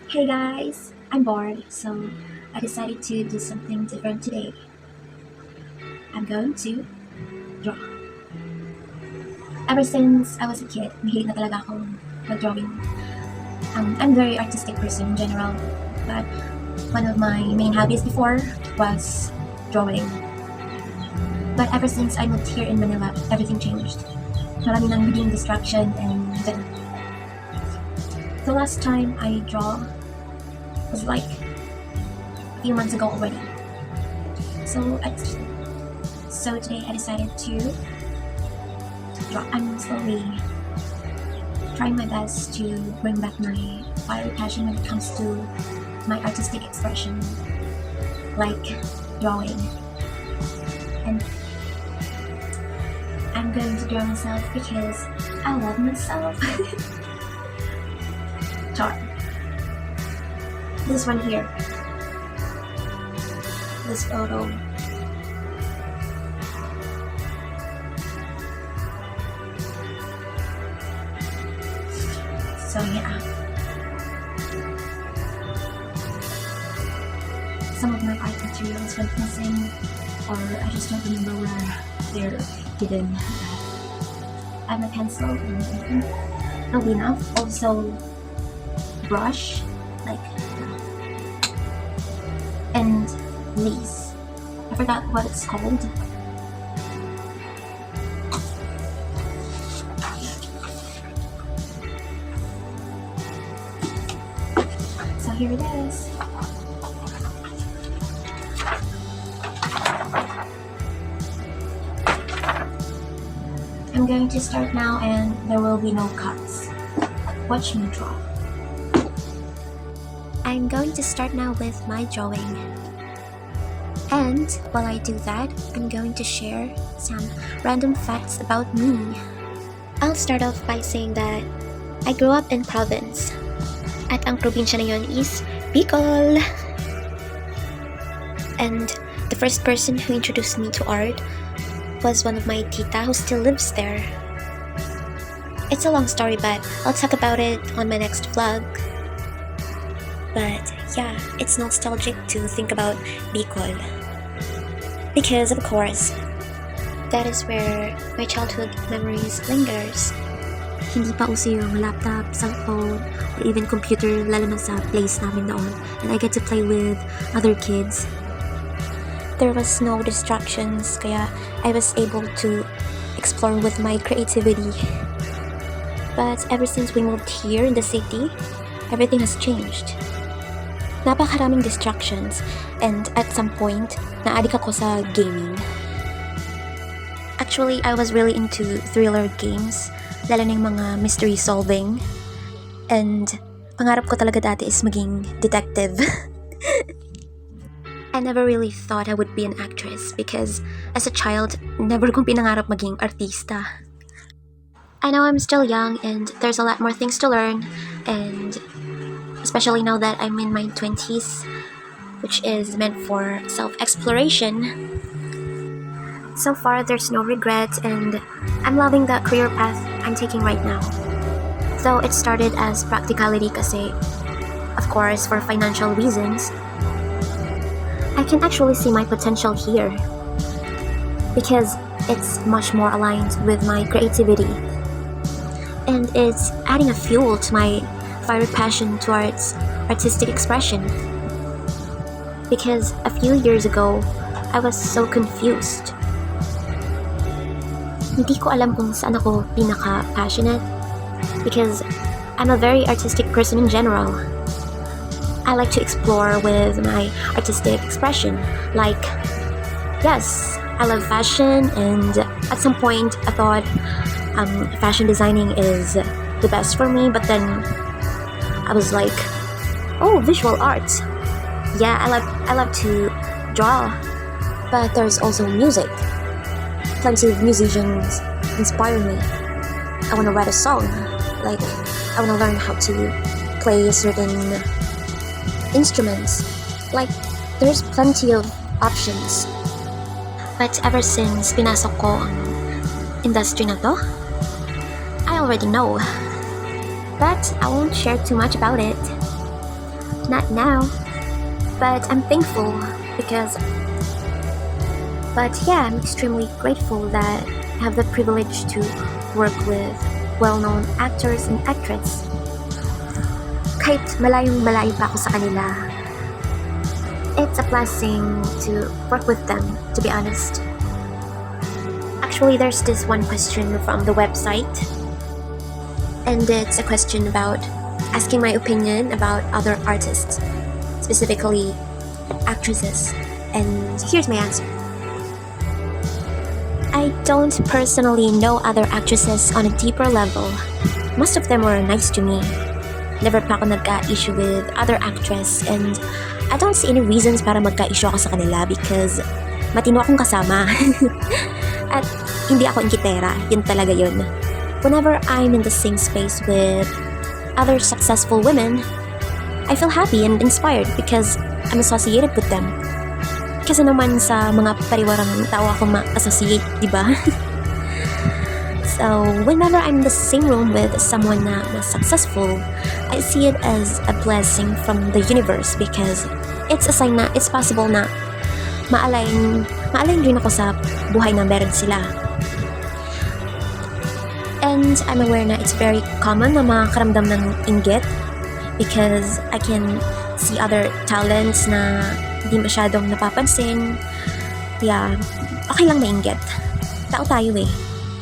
Hey guys, I'm bored, so I decided to do something different today. I'm going to draw. Ever since I was a kid, mahilig na talaga akong mag-drawing. I'm a very artistic person in general, but one of my main hobbies before was drawing. But ever since I moved here in Manila, everything changed. Marami nang naging distraction and the last time I draw was like a few months ago already. So today I decided to draw. I'm slowly trying my best to bring back my fiery passion when it comes to my artistic expression, like drawing. And I'm going to draw myself because I love myself. Char. This one here. This photo. So yeah. Some of my art materials went missing, or I just don't remember where they're hidden. I have my pencil and not enough. Also brush, like, and lace. I forgot what it's called. So here it is. I'm going to start now and there will be no cuts. Watch me draw. I'm going to start now with my drawing. And while I do that, I'm going to share some random facts about me. I'll start off by saying that I grew up in province. At ang probinsya na yun is Bicol. And the first person who introduced me to art was one of my tita who still lives there. It's a long story, but I'll talk about it on my next vlog. But yeah, it's nostalgic to think about Bicol. Because of course, that is where my childhood memories lingers. Hindi pa uso yung laptop, cellphone, or even computer lalo na sa place namin noon, and I get to play with other kids. There was no distractions, kaya I was able to explore with my creativity. But ever since we moved here in the city, everything has changed. Napakaraming distractions, and at some point, na-addict ako sa gaming. Actually, I was really into thriller games, lalo na yung mga mystery solving. And pangarap ko talaga dati is maging detective. I never really thought I would be an actress because as a child, never kong pinangarap maging artista. I know I'm still young and there's a lot more things to learn, and especially now that I'm in my 20s, which is meant for self-exploration. So far, there's no regret, and I'm loving the career path I'm taking right now. Though it started as practicality kasi, of course, for financial reasons, I can actually see my potential here because it's much more aligned with my creativity. And it's adding a fuel to my fiery passion towards artistic expression. Because a few years ago, I was so confused. Hindi ko alam kung saan ako pinaka-passionate because I'm a very artistic person in general. I like to explore with my artistic expression. Like, yes, I love fashion, and at some point I thought fashion designing is the best for me, but then I was like, oh, visual arts. Yeah, I love to draw, but there's also music. Plenty of musicians inspire me. I want to write a song. Like, I want to learn how to play certain instruments. Like, there's plenty of options. But ever since pinasok ko ang industry na to, I already know. But I won't share too much about it. Not now. But I'm thankful because, but yeah, I'm extremely grateful that I have the privilege to work with well-known actors and actresses. Kahit malayong malayo pa ako sa kanila, it's a blessing to work with them, to be honest. Actually, there's this one question from the website, and it's a question about asking my opinion about other artists, specifically actresses, and here's my answer. I don't personally know other actresses on a deeper level. Most of them were nice to me. Never pa ako nagka-issue with other actress, and I don't see any reasons para magka-issue ako sa kanila because matino akong kasama. At hindi ako inkitera, yun talaga yun. Whenever I'm in the same space with other successful women, I feel happy and inspired because I'm associated with them. Kasi naman sa mga pariwarang tao ako ma-associate, di ba? So, whenever I'm in the same room with someone na mas successful, I see it as a blessing from the universe because it's a sign na it's possible na ma-align rin ako sa buhay na meron sila. And I'm aware na it's very common na makaramdam ng inggit because I can see other talents na hindi masyadong napapansin. Yeah, okay lang mainggit. Tao tayo eh.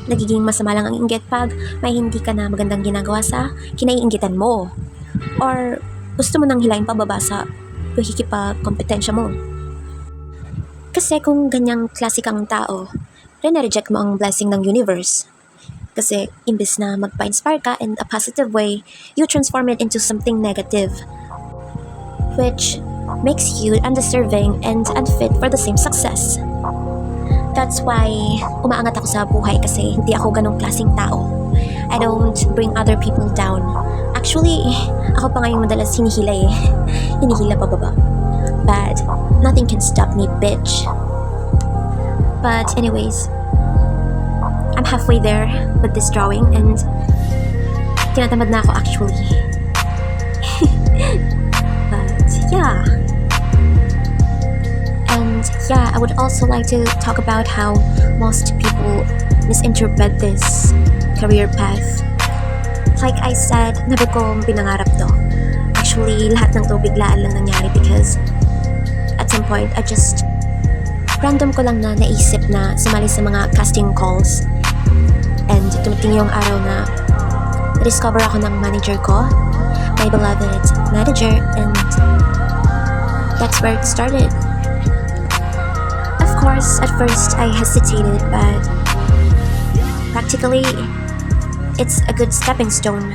Nagiging masama lang ang inggit pag may hindi ka na magandang ginagawa sa kinaiinggitan mo. Or gusto mo nang hilahin pababa sa pakikipagkompetensya mo. Kasi kung ganyang klase kang tao, reject mo ang blessing ng universe. Kasi imbes na magpa-inspire ka in a positive way, you transform it into something negative, which makes you undeserving and unfit for the same success. That's why umaangat ako sa buhay kasi hindi ako ganong klaseng tao. I don't bring other people down. Actually, ako pa ngayong madalas hinihila eh. Hinihila pababa. But nothing can stop me, bitch. But anyways, I'm halfway there with this drawing and tinatamad na ako actually. But yeah. And yeah, I would also like to talk about how most people misinterpret this career path. Like I said, never ko pinangarap to. Actually, lahat ng to biglaan lang nangyari because at some point, I just random ko lang na naisip na sumali sa mga casting calls. And dumating yung araw na na-discover ako ng manager ko, my beloved manager, and that's where it started. Of course, at first I hesitated, but practically, it's a good stepping stone.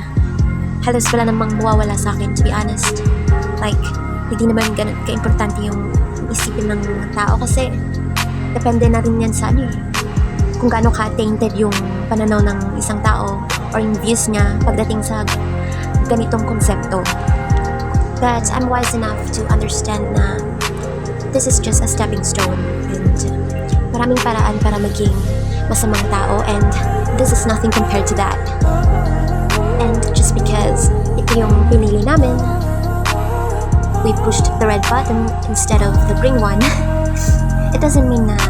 Halos wala namang mawawala sa akin, to be honest. Like, hindi naman ganun ka-importante yung isipin ng tao kasi depende na rin yan sa ano eh. Kung gaano ka-tainted yung pananaw ng isang tao or yung views niya pagdating sa ganitong konsepto. But I'm wise enough to understand na this is just a stepping stone and maraming paraan para maging masamang tao and this is nothing compared to that. And just because ito yung pinili namin, we pushed the red button instead of the green one, it doesn't mean na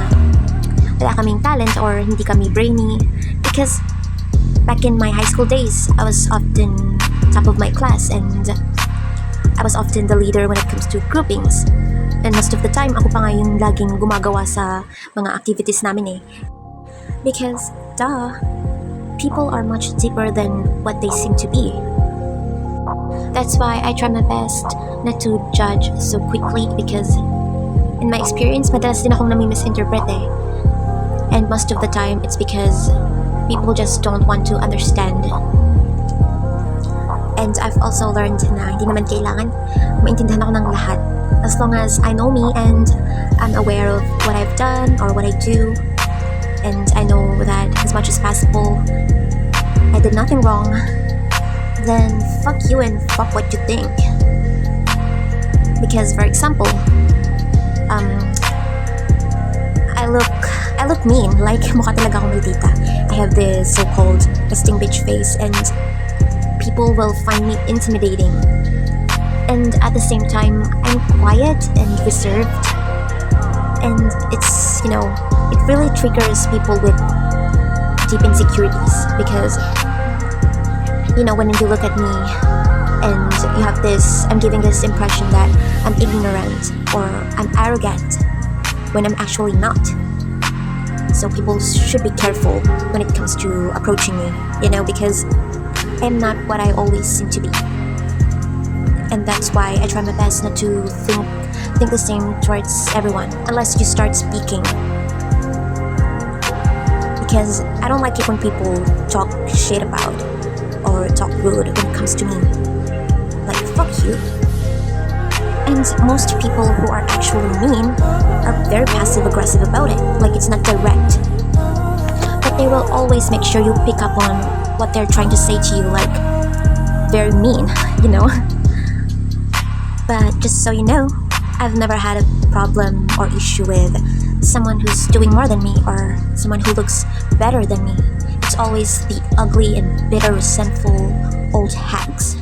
wala kaming talent or hindi kami brainy because back in my high school days, I was often top of my class and I was often the leader when it comes to groupings. And most of the time, ako pa nga yung laging gumagawa sa mga activities namin eh. Because, people are much deeper than what they seem to be. That's why I try my best not to judge so quickly because in my experience, madalas din akong nami-misinterpret eh. And most of the time, it's because people just don't want to understand. And I've also learned na hindi naman kailangan maintindihan ako ng lahat. As long as I know me and I'm aware of what I've done or what I do, and I know that as much as possible, I did nothing wrong, then fuck you and fuck what you think. Because, for example, I look mean, like mukha talaga akong maldita. I have this so-called resting bitch face and people will find me intimidating. And at the same time, I'm quiet and reserved. And it's, it really triggers people with deep insecurities because, when you look at me and you have this, I'm giving this impression that I'm ignorant or I'm arrogant when I'm actually not. So people should be careful when it comes to approaching me, because I'm not what I always seem to be. And that's why I try my best not to think the same towards everyone unless you start speaking. Because I don't like it when people talk shit about or talk rude when it comes to me. Like, fuck you. And most people who are actually mean are very passive aggressive about it. Like, it's not direct. But they will always make sure you pick up on what they're trying to say to you, like, very mean, But just so you know, I've never had a problem or issue with someone who's doing more than me or someone who looks better than me. It's always the ugly and bitter, resentful old hags.